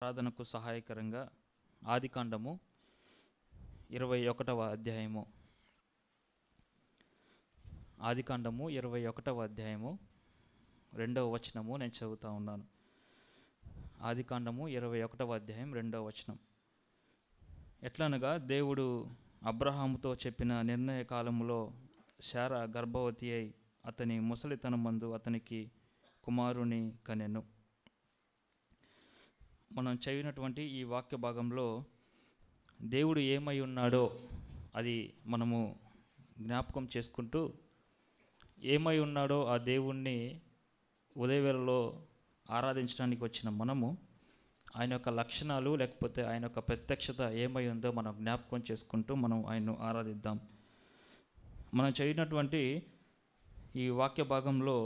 ప్రార్థనకు సహాయకరంగా ఆదికాండము 21వ అధ్యాయము ఆదికాండము 21వ అధ్యాయము 2వ వచనము నేను చదువుతా ఉన్నాను. ఆదికాండము 21వ అధ్యాయం 2వ వచనం. ఎట్లనగా దేవుడు అబ్రహాముతో చెప్పిన నిర్ణయ కాలములో శారా గర్భవతి అయి అతని ముసలితనమందు అతనికి కుమారుని కనెను. మనం చదివినటువంటి ఈ వాక్య భాగంలో దేవుడు ఏమై ఉన్నాడో అది మనము జ్ఞాపకం చేసుకుంటూ, ఏమై ఉన్నాడో ఆ దేవుణ్ణి ఉదయవేళలో ఆరాధించడానికి వచ్చిన మనము ఆయన యొక్క లక్షణాలు లేకపోతే ఆయన యొక్క ప్రత్యక్షత ఏమై ఉందో మనం జ్ఞాపకం చేసుకుంటూ మనం ఆయన్ను ఆరాధిద్దాం. మనం చదివినటువంటి ఈ వాక్య భాగంలో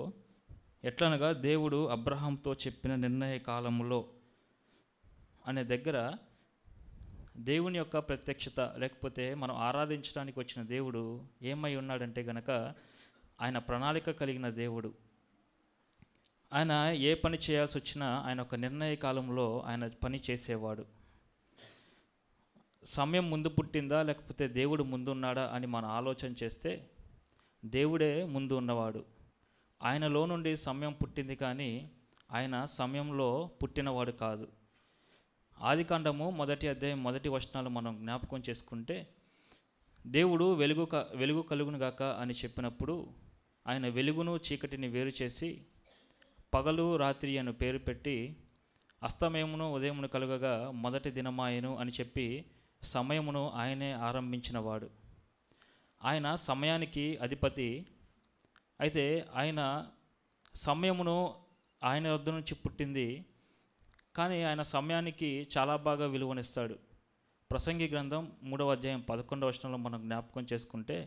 ఎట్లనగా దేవుడు అబ్రహాంతో చెప్పిన నిర్ణయ కాలములో అనే దగ్గర దేవుని యొక్క ప్రత్యక్షత లేకపోతే మనం ఆరాధించడానికి వచ్చిన దేవుడు ఏమై ఉన్నాడంటే గనక ఆయన ప్రణాళిక కలిగిన దేవుడు. ఆయన ఏ పని చేయాల్సి వచ్చినా ఆయన ఒక నిర్ణయ కాలంలో ఆయన పని చేసేవాడు. సమయం ముందు పుట్టిందా లేకపోతే దేవుడు ముందున్నాడా అని మనం ఆలోచన చేస్తే దేవుడే ముందు ఉన్నవాడు. ఆయనలో నుండి సమయం పుట్టింది కానీ ఆయన సమయంలో పుట్టినవాడు కాదు. ఆదికాండము 1వ అధ్యాయం 1వ వచనాలు మనం జ్ఞాపకం చేసుకుంటే దేవుడు వెలుగు కలుగునుగాక అని చెప్పినప్పుడు ఆయన వెలుగును చీకటిని వేరు చేసి పగలు రాత్రి అని పేరు పెట్టి అస్తమయమును ఉదయమును కలుగగా మొదటి దినమాయను అని చెప్పి సమయమును ఆయనే ఆరంభించినవాడు. ఆయన సమయానికి అధిపతి. అయితే ఆయన సమయమును ఆయన వద్ద నుంచి పుట్టింది కానీ ఆయన సమయానికి చాలా బాగా విలువనిస్తాడు. ప్రసంగి గ్రంథం 3వ అధ్యాయం 11వ వచనంలో మనం జ్ఞాపకం చేసుకుంటే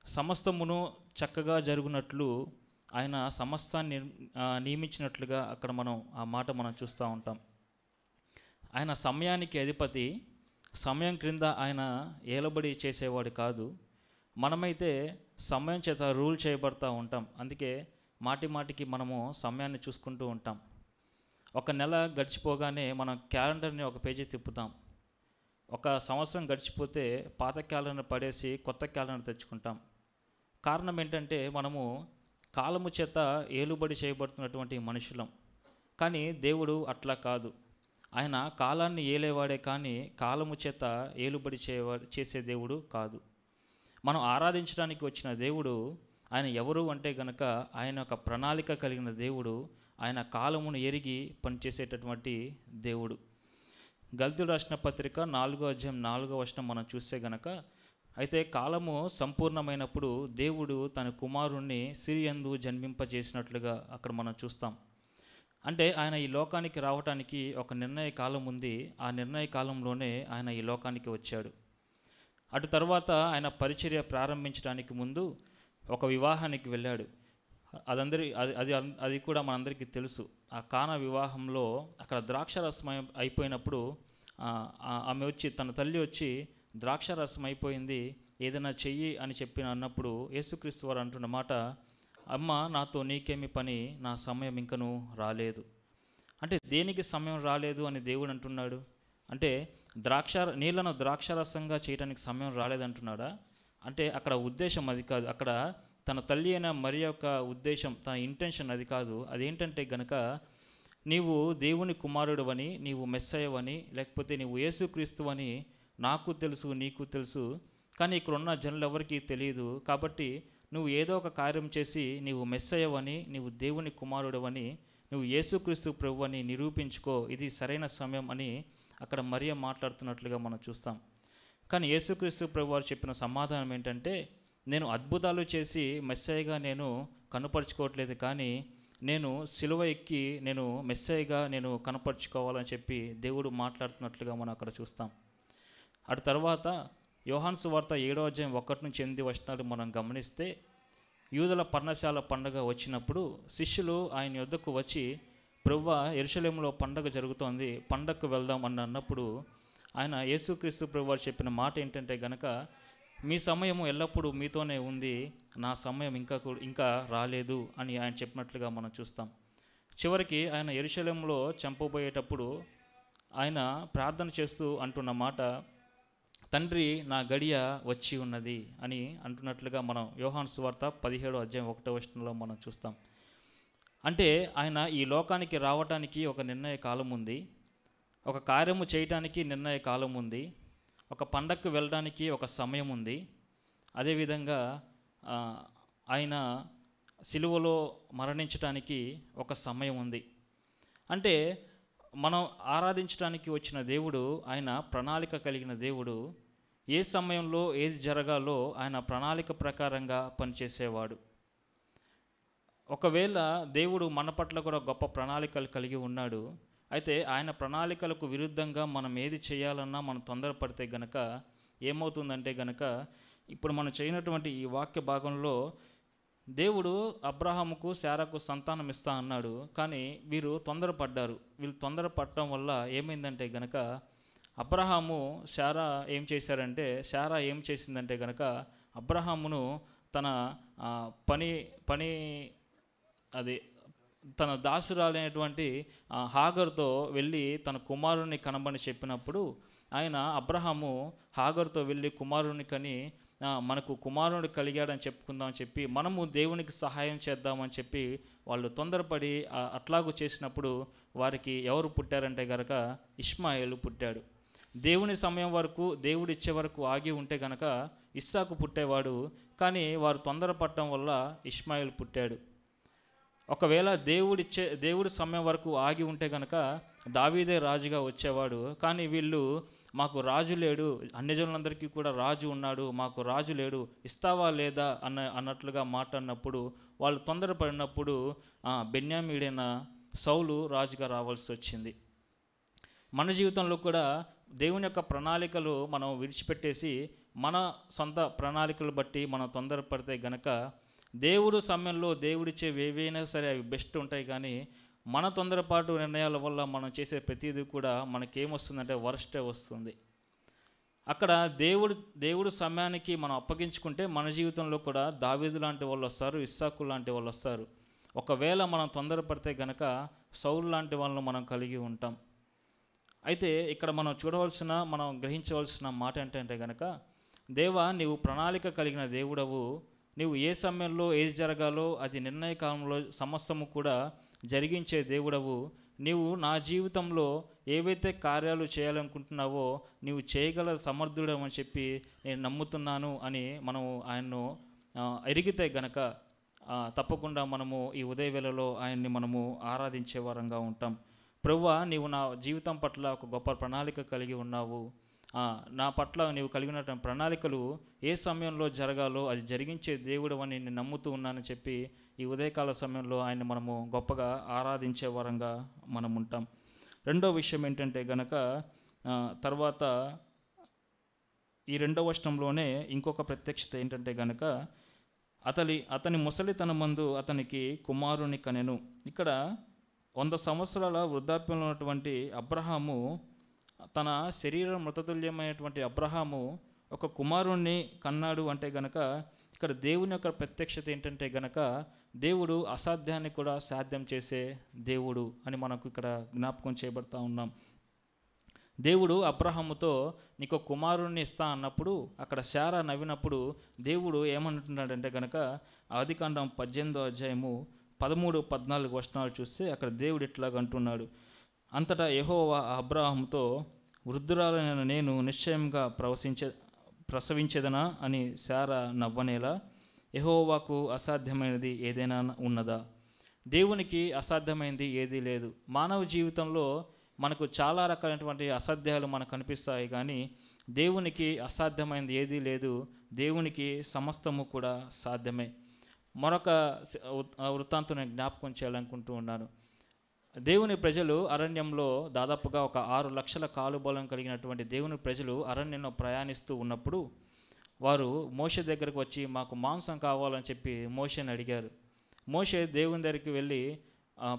సమస్తమును చక్కగా జరుగునట్లు ఆయన సమస్తాన్ని నియమించినట్లుగా అక్కడ మనం ఆ మాట మనం చూస్తూ ఉంటాం. ఆయన సమయానికి అధిపతి. సమయం క్రింద ఆయన ఏలబడి చేసేవాడు కాదు. మనమైతే సమయం చేత రూల్ చేయబడతా ఉంటాం. అందుకే మాటి మాటికి మనము సమయాన్ని చూసుకుంటూ ఉంటాం. ఒక నెల గడిచిపోగానే మనం క్యాలెండర్ని ఒక పేజీ తిప్పుతాం. ఒక సంవత్సరం గడిచిపోతే పాత క్యాలెండర్ పడేసి కొత్త క్యాలెండర్ తెచ్చుకుంటాం. కారణం ఏంటంటే మనము కాలము చేత ఏలుబడి చేయబడుతున్నటువంటి మనుషులం. కానీ దేవుడు అట్లా కాదు. ఆయన కాలాన్ని ఏలేవాడే కానీ కాలము చేత ఏలుబడి చేసే దేవుడు కాదు. మనం ఆరాధించడానికి వచ్చిన దేవుడు ఆయన ఎవరు అంటే గనక ఆయన ఒక ప్రణాళిక కలిగిన దేవుడు. ఆయన కాలమును ఎరిగి పనిచేసేటటువంటి దేవుడు. గల్తీయులకు రాసిన పత్రిక 4వ అధ్యాయం 4వ వచనం మనం చూస్తే గనక అయితే కాలము సంపూర్ణమైనప్పుడు దేవుడు తన కుమారుణ్ణి సిరియందు జన్మింపజేసినట్లుగా అక్కడ మనం చూస్తాం. అంటే ఆయన ఈ లోకానికి రావటానికి ఒక నిర్ణయ కాలం ఉంది. ఆ నిర్ణయ కాలంలోనే ఆయన ఈ లోకానికి వచ్చాడు. అటు తర్వాత ఆయన పరిచర్య ప్రారంభించడానికి ముందు ఒక వివాహానికి వెళ్ళాడు. అది కూడా మనందరికీ తెలుసు. ఆ కానా వివాహంలో అక్కడ ద్రాక్షరసం అయిపోయినప్పుడు ఆమె వచ్చి తన తల్లి వచ్చి ద్రాక్షరసం అయిపోయింది ఏదైనా చెయ్యి అని అన్నప్పుడు యేసుక్రీస్తు వారు అంటున్న మాట, అమ్మ నాతో నీకేమి పని, నా సమయం ఇంకనూ రాలేదు. అంటే దేనికి సమయం రాలేదు అని దేవుడు అంటున్నాడు? అంటే నీళ్లను ద్రాక్షరసంగా చేయడానికి సమయం రాలేదంటున్నాడా? అంటే అక్కడ ఉద్దేశం అది కాదు. అక్కడ తన తల్లి అయిన మరి యొక్క ఉద్దేశం, తన ఇంటెన్షన్ అది కాదు. అదేంటంటే గనక నీవు దేవుని కుమారుడు అని, నీవు మెస్సయ్యవని, లేకపోతే నీవు యేసుక్రీస్తు అని నాకు తెలుసు, నీకు తెలుసు. కానీ ఇక్కడ ఉన్న జనులు ఎవరికీ తెలియదు. కాబట్టి నువ్వు ఏదో ఒక కార్యం చేసి నీవు మెస్సయ్యవని, నీవు దేవుని కుమారుడవని, నువ్వు యేసుక్రీస్తు ప్రభు అని నిరూపించుకో. ఇది సరైన సమయం అని అక్కడ మరియ మాట్లాడుతున్నట్లుగా మనం చూస్తాం. కానీ యేసుక్రీస్తు ప్రభు వారు చెప్పిన సమాధానం ఏంటంటే, నేను అద్భుతాలు చేసి మెస్సయ్యగా నేను కనపరుచుకోవట్లేదు, కానీ నేను సిలువ ఎక్కి నేను మెస్సయ్యగా నేను కనపరుచుకోవాలని చెప్పి దేవుడు మాట్లాడుతున్నట్లుగా మనం అక్కడ చూస్తాం. అటు తర్వాత యోహాను సువార్త 7వ అధ్యాయం 1-8 వచనాలు మనం గమనిస్తే యూదుల పర్ణశాల పండగ వచ్చినప్పుడు శిష్యులు ఆయన యొద్దకు వచ్చి, ప్రభువా యెరూషలేములో పండగ జరుగుతోంది, పండగకు వెళ్దాం అన్నప్పుడు ఆయన యేసుక్రీస్తు ప్రభు వారు చెప్పిన మాట ఏంటంటే గనక, మీ సమయము ఎల్లప్పుడూ మీతోనే ఉంది, నా సమయం ఇంకా రాలేదు అని ఆయన చెప్పినట్లుగా మనం చూస్తాం. చివరికి ఆయన యెరూషలేములో చంపబోయేటప్పుడు ఆయన ప్రార్థన చేస్తూ అంటున్న మాట, తండ్రి నా గడియ వచ్చి ఉన్నది అని అంటున్నట్లుగా మనం యోహాను సువార్త 17:1 మనం చూస్తాం. అంటే ఆయన ఈ లోకానికి రావటానికి ఒక నిర్ణయ కాలం ఉంది, ఒక కార్యము చేయటానికి నిర్ణయ కాలం ఉంది, ఒక పండగకు వెళ్ళడానికి ఒక సమయం ఉంది. అదేవిధంగా ఆయన సిలువలో మరణించడానికి ఒక సమయం ఉంది. అంటే మనం ఆరాధించడానికి వచ్చిన దేవుడు ఆయన ప్రణాళిక కలిగిన దేవుడు. ఏ సమయంలో ఏది జరగాలో ఆయన ప్రణాళిక ప్రకారంగా పనిచేసేవాడు. ఒకవేళ దేవుడు మన పట్ల కూడా గొప్ప ప్రణాళికలు కలిగి ఉన్నాడు. అయితే ఆయన ప్రణాళికలకు విరుద్ధంగా మనం ఏది చేయాలన్నా మనం తొందరపడితే గనక ఏమవుతుందంటే గనక, ఇప్పుడు మనం చేయనటువంటి ఈ వాక్య భాగంలో దేవుడు అబ్రహాముకు శారాకు సంతానం ఇస్తా అన్నాడు, కానీ వీరు తొందరపడ్డారు. వీళ్ళు తొందరపడటం వల్ల ఏమైందంటే గనక, అబ్రహాము శారా ఏం చేసిందంటే గనక అబ్రహామును తన తన దాసురాలైనటువంటి హాగర్తో వెళ్ళి తన కుమారుని కనబని చెప్పినప్పుడు అబ్రహాము హాగర్తో వెళ్ళి కుమారుని కని మనకు కుమారుడు కలిగాడని చెప్పుకుందామని చెప్పి మనము దేవునికి సహాయం చేద్దామని చెప్పి వాళ్ళు తొందరపడి అట్లాగూ చేసినప్పుడు వారికి ఎవరు పుట్టారంటే గనక ఇష్మాయేలు పుట్టాడు. దేవుని సమయం వరకు, దేవుడు ఇచ్చే వరకు ఆగి ఉంటే గనక ఇస్సాకు పుట్టేవాడు, కానీ వారు తొందరపడటం వల్ల ఇష్మాయేలు పుట్టాడు. ఒకవేళ దేవుడి సమయం వరకు ఆగి ఉంటే గనక దావీదే రాజుగా వచ్చేవాడు, కానీ వీళ్ళు మాకు రాజు లేడు, అన్యజనులందరికీ కూడా రాజు ఉన్నాడు, మాకు రాజు లేడు, ఇస్తావా లేదా అన్నట్లుగా మాట్లాడినప్పుడు వాళ్ళు తొందరపడినప్పుడు బెన్యామీడైన సౌలు రాజుగా రావాల్సి వచ్చింది. మన జీవితంలో కూడా దేవుని యొక్క ప్రణాళికలు మనం విడిచిపెట్టేసి మన సొంత ప్రణాళికలు బట్టి మనం తొందరపడితే గనక దేవుడు సమయంలో దేవుడిచ్చే ఏవైనా సరే అవి బెస్ట్ ఉంటాయి, కానీ మన తొందరపాటు నిర్ణయాల వల్ల మనం చేసే ప్రతిదీ కూడా మనకేమొస్తుందంటే వరస్టే వస్తుంది. అక్కడ దేవుడు సమయానికి మనం అప్పగించుకుంటే మన జీవితంలో కూడా దావీదు లాంటి వాళ్ళు వస్తారు, ఇస్సాకు లాంటి వాళ్ళు వస్తారు. ఒకవేళ మనం తొందరపడితే గనక సౌలు లాంటి వాళ్ళను మనం కలిగి ఉంటాం. అయితే ఇక్కడ మనం గ్రహించవలసిన మాట ఏంటంటే గనక, దేవా నీవు ప్రణాళిక కలిగిన దేవుడవు, నీవు ఏ సమయంలో ఏది జరగాలో అది నిర్ణయ కాలంలో సమస్తము కూడా జరిగించే దేవుడవు. నీవు నా జీవితంలో ఏవైతే కార్యాలు చేయాలనుకుంటున్నావో నీవు చేయగల సమర్థుడవు అని చెప్పి నేను నమ్ముతున్నాను అని మనము ఆయన్ను ఎరిగితే గనక తప్పకుండా మనము ఈ ఉదయవేళలో ఆయన్ని మనము ఆరాధించే వారంగా ఉంటాం. ప్రభువా, నీవు నా జీవితం పట్ల ఒక గొప్ప ప్రణాళిక కలిగి ఉన్నావు, నా పట్ల నీవు కలిగిన ప్రణాళికలు ఏ సమయంలో జరగాలో అది జరిగించే దేవుడు అని నేను నమ్ముతూ ఉన్నానని చెప్పి ఈ ఉదయకాల సమయంలో ఆయన్ని మనము గొప్పగా ఆరాధించే వారంగా మనం ఉంటాం. రెండో విషయం ఏంటంటే గనక, తర్వాత ఈ 2వ వచనంలోనే ఇంకొక ప్రత్యక్షత ఏంటంటే గనక, అతని ముసలితనమందు అతనికి కుమారుని కనెను. ఇక్కడ 100 సంవత్సరాల వృద్ధాప్యంలో ఉన్నటువంటి అబ్రహాము, తన శరీరం మృతతుల్యమైనటువంటి అబ్రహాము ఒక కుమారుణ్ణి కన్నాడు అంటే గనక, ఇక్కడ దేవుని యొక్క ప్రత్యక్షత ఏంటంటే గనక దేవుడు అసాధ్యాన్ని కూడా సాధ్యం చేసే దేవుడు అని మనకు ఇక్కడ జ్ఞాపకం చేయబడతా ఉన్నాం. దేవుడు అబ్రహాముతో నీకు కుమారుణ్ణి ఇస్తా అన్నప్పుడు అక్కడ శారా నవ్వినప్పుడు దేవుడు ఏమంటున్నాడంటే గనక, ఆదికాండం 18వ అధ్యాయము 13-14 వచనాలు చూస్తే అక్కడ దేవుడు ఇట్లాగ అంటున్నాడు, అంతటా యెహోవా అబ్రహాముతో, వృద్ధురాలైన నేను నిశ్చయంగా ప్రసవించేదనా అని శారా నవ్వనేలా, యెహోవాకు అసాధ్యమైనది ఏదైనా ఉన్నదా? దేవునికి అసాధ్యమైనది ఏదీ లేదు. మానవ జీవితంలో మనకు చాలా రకాలైనటువంటి అసాధ్యాలు మనకు కనిపిస్తాయి, కానీ దేవునికి అసాధ్యమైనది ఏదీ లేదు. దేవునికి సమస్తము కూడా సాధ్యమే. మరొక వృత్తాంతం నేను జ్ఞాపకం చేయాలనుకుంటూ ఉన్నాను. దేవుని ప్రజలు అరణ్యంలో దాదాపుగా ఒక 6 లక్షల కాలుబలం కలిగినటువంటి దేవుని ప్రజలు అరణ్యంలో ప్రయాణిస్తూ ఉన్నప్పుడు వారు మోషే దగ్గరకు వచ్చి మాకు మాంసం కావాలని చెప్పి మోషేని అడిగారు. మోషే దేవుని దగ్గరికి వెళ్ళి,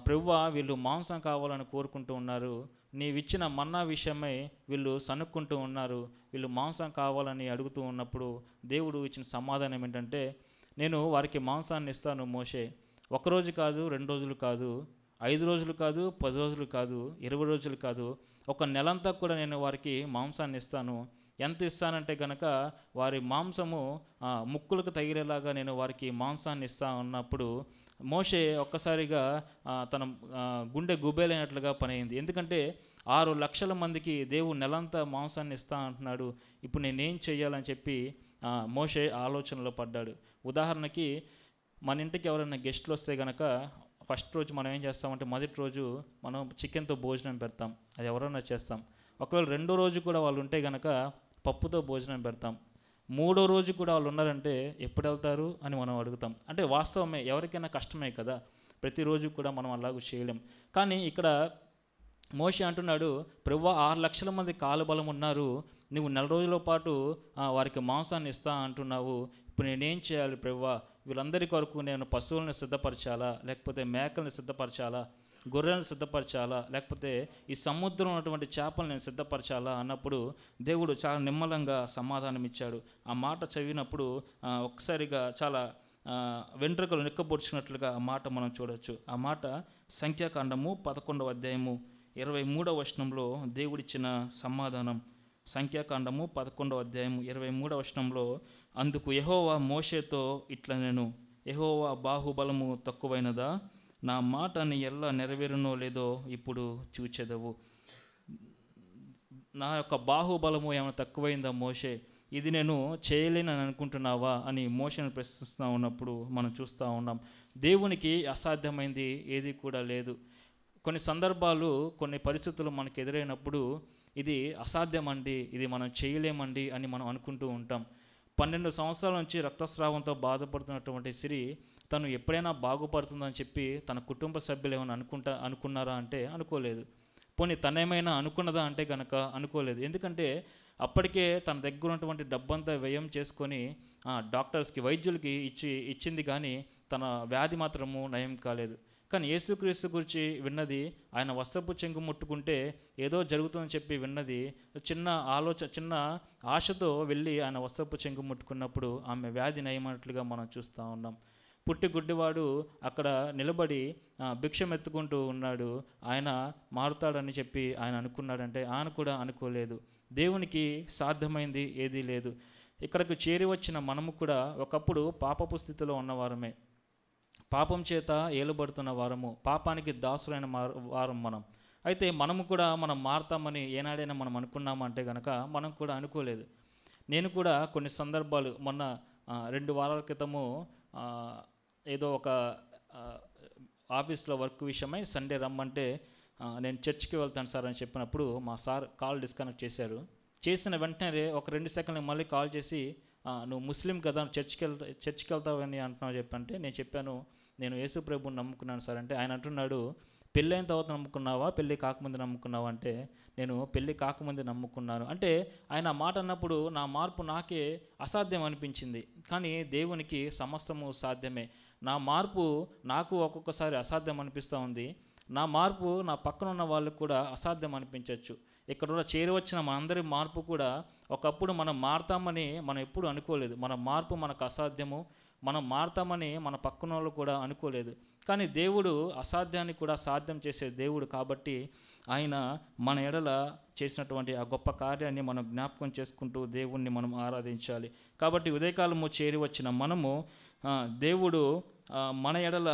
ప్రభువా, వీళ్ళు మాంసం కావాలని కోరుకుంటూ ఉన్నారు, నీవిచ్చిన మన్నా విషయమై వీళ్ళు సనుక్కుంటూ ఉన్నారు, వీళ్ళు మాంసం కావాలని అడుగుతూ ఉన్నప్పుడు దేవుడు ఇచ్చిన సమాధానం ఏంటంటే, నేను వారికి మాంసాన్ని ఇస్తాను మోషే, 1 రోజు కాదు, 2 రోజులు కాదు, 5 రోజులు కాదు, 10 రోజులు కాదు, 20 రోజులు కాదు, ఒక నెలంతా కూడా నేను వారికి మాంసాన్ని ఇస్తాను. ఎంత ఇస్తానంటే కనుక వారి మాంసము ముక్కులకు తగిలేలాగా నేను వారికి మాంసాన్ని ఇస్తా అన్నప్పుడు మోషే ఒక్కసారిగా తన గుండె గుబేలైనట్లుగా పని అయింది. ఎందుకంటే 6 లక్షల మందికి దేవుడు నెలంతా మాంసాన్ని ఇస్తా అంటున్నాడు, ఇప్పుడు నేనేం చెయ్యాలని చెప్పి మోషే ఆలోచనలో పడ్డాడు. ఉదాహరణకి మన ఇంటికి ఎవరైనా గెస్ట్లు వస్తే కనుక ఫస్ట్ రోజు మనం ఏం చేస్తామంటే మొదటి రోజు మనం చికెన్తో భోజనం పెడతాం, అది ఎవరైనా చేస్తాం. ఒకవేళ రెండో రోజు కూడా వాళ్ళు ఉంటే కనుక పప్పుతో భోజనం పెడతాం. మూడో రోజు కూడా వాళ్ళు ఉన్నారంటే ఎప్పుడు వెళ్తారు అని మనం అడుగుతాం. అంటే వాస్తవమే, ఎవరికైనా కష్టమే కదా, ప్రతిరోజు కూడా మనం అలాగూ చేయలేం. కానీ ఇక్కడ మోషే అంటున్నాడు, ప్రభువా 6 లక్షల మంది కాలుబలం ఉన్నారు, నువ్వు 4 రోజుల పాటు వారికి మాంసాన్ని ఇస్తా అంటున్నావు, ఇప్పుడు నేనేం చేయాలి ప్రభువా? వీళ్ళందరి కొరకు నేను పశువులను సిద్ధపరచాలా, లేకపోతే మేకల్ని సిద్ధపరచాలా, గొర్రెలను సిద్ధపరచాలా, లేకపోతే ఈ సముద్రం ఉన్నటువంటి చేపలు నేను సిద్ధపరచాలా అన్నప్పుడు దేవుడు చాలా నిమ్మలంగా సమాధానం ఇచ్చాడు. ఆ మాట చదివినప్పుడు ఒక్కసారిగా చాలా వెంట్రుకలు నిక్కబొడుచుకున్నట్లుగా ఆ మాట మనం చూడవచ్చు. ఆ మాట సంఖ్యాకాండము 11వ అధ్యాయము 23వ వచనంలో దేవుడిచ్చిన సమాధానం. సంఖ్యాకాండము 11వ అధ్యాయము 23వ వచనంలో, అందుకు యెహోవా మోషేతో ఇట్లా నేను, యెహోవా బాహుబలము తక్కువైనదా? నా మాట నీ ఎల్లా నెరవేరునో లేదో ఇప్పుడు చూచెదవు. నా యొక్క బాహుబలము ఏమైనా తక్కువైందా మోషే? ఇది నేను చేయలేనని అనుకుంటున్నావా అని మోషేను ప్రశ్నిస్తూ ఉన్నప్పుడు మనం చూస్తూ ఉన్నాం. దేవునికి అసాధ్యమైంది ఏది కూడా లేదు. కొన్ని సందర్భాలు, కొన్ని పరిస్థితులు మనకు ఎదురైనప్పుడు ఇది అసాధ్యమండి, ఇది మనం చేయలేమండి అని మనం అనుకుంటూ ఉంటాం. 12 సంవత్సరాల నుంచి రక్తస్రావంతో బాధపడుతున్నటువంటి స్త్రీ తను ఎప్పుడైనా బాగుపడుతుందని చెప్పి తన కుటుంబ సభ్యులు ఏమైనా అనుకున్నారా అంటే అనుకోలేదు. పోనీ తనేమైనా అనుకున్నదా అంటే కనుక అనుకోలేదు. ఎందుకంటే అప్పటికే తన దగ్గర ఉన్నటువంటి డబ్బంతా వ్యయం చేసుకొని డాక్టర్స్కి, వైద్యులకి ఇచ్చింది, కానీ తన వ్యాధి మాత్రము నయం కాలేదు. కానీ యేసుక్రీస్తు గురించి విన్నది, ఆయన వస్త్రపు చెంగు ముట్టుకుంటే ఏదో జరుగుతుందని చెప్పి విన్నది, చిన్న ఆశతో వెళ్ళి ఆయన వస్త్రపు చెంగు ముట్టుకున్నప్పుడు ఆమె వ్యాధి నయమైనట్లుగా మనం చూస్తూ ఉన్నాం. పుట్టి గుడ్డివాడు అక్కడ నిలబడి భిక్షం ఎత్తుకుంటూ ఉన్నాడు, ఆయన మారుతాడని చెప్పి ఆయన అనుకున్నాడంటే ఆయన కూడా అనుకోలేదు. దేవునికి సాధ్యమైంది ఏదీ లేదు. ఇక్కడికి చేరి వచ్చిన మనము కూడా ఒకప్పుడు పాపపు స్థితిలో ఉన్నవారమే, పాపం చేత ఏలుబడుతున్న వారము, పాపానికి దాసులైన వారం మనం. అయితే మనము కూడా మనం మారుతామని ఏనాడైనా మనం అనుకున్నామంటే కనుక మనం కూడా అనుకోలేదు. నేను కూడా కొన్ని సందర్భాలు మొన్న 2 వారాల క్రితము ఏదో ఒక ఆఫీస్లో వర్క్ విషయమై సండే రమ్మంటే నేను చర్చ్కి వెళ్తాను సార్ అని చెప్పినప్పుడు మా సార్ కాల్ డిస్కనెక్ట్ చేశారు. చేసిన వెంటనే ఒక 2 సెకండ్లు మళ్ళీ కాల్ చేసి, నువ్వు ముస్లిం కదా, చర్చ్కి వెళ్తావని అంటున్నావు చెప్పంటే నేను చెప్పాను, నేను యేసు ప్రభువుని నమ్ముకున్నాను సార్ అంటే ఆయన అంటున్నాడు, పెళ్ళైన తర్వాత నమ్ముకున్నావా, పెళ్ళి కాకముందు నమ్ముకున్నావా అంటే నేను పెళ్ళి కాకముందు నమ్ముకున్నాను. అంటే ఆయన మాట అన్నప్పుడు నా మార్పు నాకే అసాధ్యం అనిపించింది, కానీ దేవునికి సమస్తము సాధ్యమే. నా మార్పు నాకు ఒక్కొక్కసారి అసాధ్యం అనిపిస్తూ ఉంది, నా మార్పు నా పక్కన ఉన్న వాళ్ళకు కూడా అసాధ్యం అనిపించవచ్చు. ఇక్కడ చేరి వచ్చిన మనందరి మార్పు కూడా ఒకప్పుడు మనం మారుతామని మనం ఎప్పుడు అనుకోలేదు. మన మార్పు మనకు అసాధ్యము, మనం మారుతామని మన పక్కన వాళ్ళు కూడా అనుకోలేదు. కానీ దేవుడు అసాధ్యాన్ని కూడా సాధ్యం చేసే దేవుడు కాబట్టి ఆయన మన ఎడల చేసినటువంటి ఆ గొప్ప కార్యాన్ని మనం జ్ఞాపకం చేసుకుంటూ దేవుణ్ణి మనం ఆరాధించాలి. కాబట్టి ఉదయకాలము చేరి వచ్చిన మనము దేవుడు మన ఎడల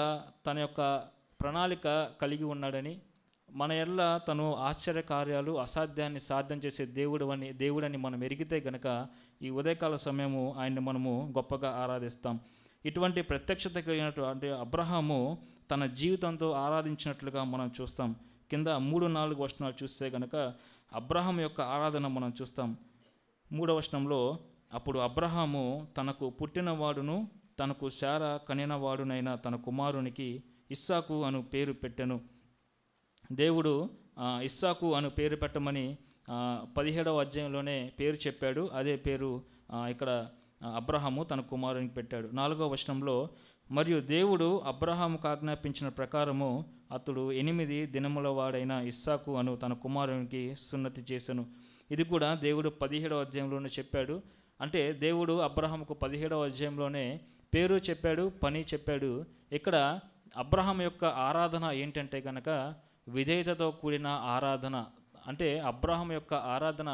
తన యొక్క ప్రణాళిక కలిగి ఉన్నాడని, మన ఎడల తను ఆశ్చర్య కార్యాలు, అసాధ్యాన్ని సాధ్యం చేసే దేవుడని మనం ఎరిగితే గనక ఈ ఉదయకాల సమయము ఆయన్ని మనము గొప్పగా ఆరాధిస్తాం. ఇటువంటి ప్రత్యక్షత కలిగినటువంటి అబ్రహాము తన జీవితంతో ఆరాధించినట్లుగా మనం చూస్తాం. కింద 3-4 వచనాలు చూస్తే కనుక అబ్రహాం యొక్క ఆరాధన మనం చూస్తాం. 3వ వచనంలో, అప్పుడు అబ్రహాము తనకు పుట్టినవాడును తనకు శారా కనినవాడునైన తన కుమారునికి ఇస్సాకు అను పేరు పెట్టెను. దేవుడు ఇస్సాకు అను పేరు పెట్టమని 17వ అధ్యాయంలోనే పేరు చెప్పాడు. అదే పేరు ఇక్కడ అబ్రహాము తన కుమారునికి పెట్టాడు. 4వ వచనంలో, మరియు దేవుడు అబ్రహాముకు ఆజ్ఞాపించిన ప్రకారము అతడు 8 దినముల వాడైన ఇస్సాకు అను తన కుమారునికి సున్నతి చేసెను. ఇది కూడా దేవుడు 17వ అధ్యాయంలోనే చెప్పాడు. అంటే దేవుడు అబ్రహాముకు 17వ అధ్యాయంలోనే పేరు చెప్పాడు, పని చెప్పాడు. ఇక్కడ అబ్రహాం యొక్క ఆరాధన ఏంటంటే కనుక విధేయతతో కూడిన ఆరాధన. అంటే అబ్రహాం యొక్క ఆరాధన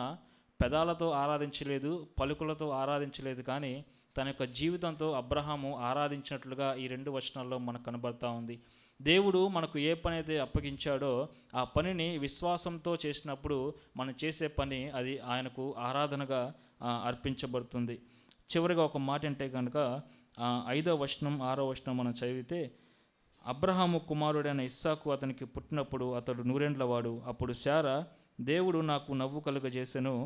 పెదాలతో ఆరాధించలేదు, పలుకులతో ఆరాధించలేదు, కానీ తన యొక్క జీవితంతో అబ్రహాము ఆరాధించినట్లుగా ఈ 2 వచనాల్లో మనకు కనబడతా ఉంది. దేవుడు మనకు ఏ పని అయితే అప్పగించాడో ఆ పనిని విశ్వాసంతో చేసినప్పుడు మనం చేసే పని అది ఆయనకు ఆరాధనగా అర్పించబడుతుంది. చివరిగా ఒక మాట అంటే కనుక 5వ వచనం 6వ వచనం మనం చదివితే, అబ్రహాము కుమారుడైన ఇస్సాకు అతనికి పుట్టినప్పుడు అతడు 100 వాడు. అప్పుడు శారా, దేవుడు నాకు నవ్వు కలుగజేసెను,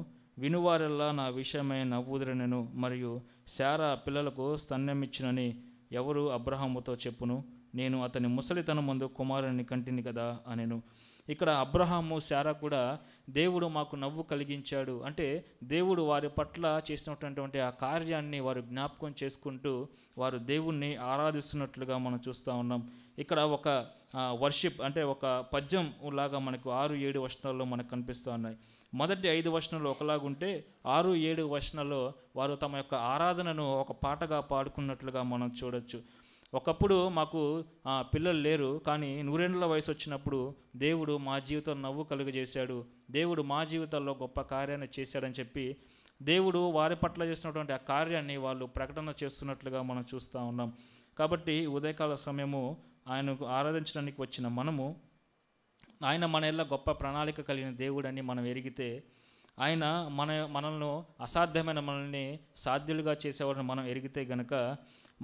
వినువారెల్లా నా విషయమై నవ్వుదురనెను, మరియు శారా పిల్లలకు స్తన్యమిచ్చునని ఎవరు అబ్రహాముతో చెప్పును, నేను అతని ముసలితనం ముందు కుమారుని కంటిని కదా అనెను. ఇక్కడ అబ్రహాము శారా కూడా దేవుడు మాకు నవ్వు కలిగించాడు అంటే దేవుడు వారి పట్ల చేసినటువంటి ఆ కార్యాన్ని వారు జ్ఞాపకం చేసుకుంటూ వారు దేవుణ్ణి ఆరాధిస్తున్నట్లుగా మనం చూస్తూ ఉన్నాం. ఇక్కడ ఒక వర్షిప్ అంటే ఒక పద్యం లాగా మనకు 6-7 వచనాల్లో మనకు కనిపిస్తూ ఉన్నాయి. మొదటి 5 వచనాలు ఒకలాగుంటే 6-7 వచనాల్లో వారు తమ యొక్క ఆరాధనను ఒక పాటగా పాడుకున్నట్లుగా మనం చూడొచ్చు. ఒకప్పుడు మాకు పిల్లలు లేరు, కానీ 100 వయసు వచ్చినప్పుడు దేవుడు మా జీవితంలో నవ్వు కలుగజేశాడు, దేవుడు మా జీవితాల్లో గొప్ప కార్యాన్ని చేశాడని చెప్పి దేవుడు వారి పట్ల చేసినటువంటి ఆ కార్యాన్ని వాళ్ళు ప్రకటన చేస్తున్నట్లుగా మనం చూస్తూ ఉన్నాం. కాబట్టి ఉదయకాల సమయము ఆయనకు ఆరాధించడానికి వచ్చిన మనము, ఆయన మన ఎల్ల గొప్ప ప్రణాళిక కలిగిన దేవుడని మనం ఎరిగితే, ఆయన మనల్ని అసాధ్యమైన మనల్ని సాధ్యులుగా చేసేవాడిని మనం ఎరిగితే గనక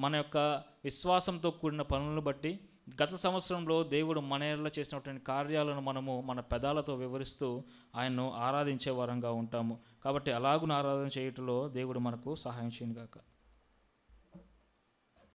మన యొక్క విశ్వాసంతో కూడిన పనులను బట్టి గత సంవత్సరంలో దేవుడు మన ఎడల చేసినటువంటి కార్యాలను మనము మన పెదాలతో వివరిస్తూ ఆయన్ను ఆరాధించే వారంగా ఉంటాము. కాబట్టి అలాగున ఆరాధన చేయటంలో దేవుడు మనకు సహాయం చేయను గాక.